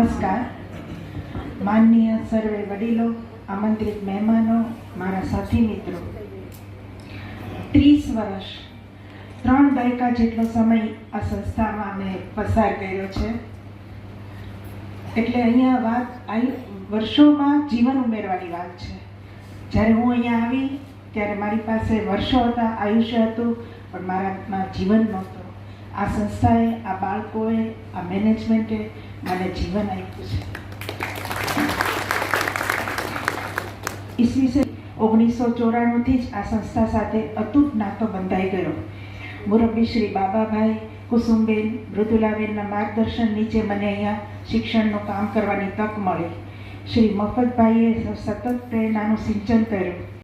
નમસ્કાર. માનનીય સર્વે વડીલો, આમંત્રિત મહેમાનો, મારા સાથી મિત્રો, 30 વર્ષ 3 દાયકા જેટલો સમય આ સંસ્થામાં મેં પસાર કર્યો છે. એટલે અહીંયા વાત વર્ષોમાં જીવન ઉમેરવાની વાત છે. જ્યારે હું અહીંયા આવી ત્યારે મારી પાસે વર્ષો હતા, આયુષ્ય હતું, પણ મારામાં જીવન નહોતું. આ સંસ્થાએ, આ બાળકોએ, આ મેનેજમેન્ટે મને જીવન આપ્યું છે. ઈસવીસન 1994થી જ આ સંસ્થા સાથે અતૂટ નાતો બંધાઈ ગયો. મુરબ્બી શ્રી બાબાભાઈ, કુસુમબેન, મૃદુલાબેનના માર્ગદર્શન નીચે મને અહીંયા શિક્ષણનું કામ કરવાની તક મળી. શ્રી મફતભાઈએ સતત પ્રેરણાનું સિંચન કર્યું.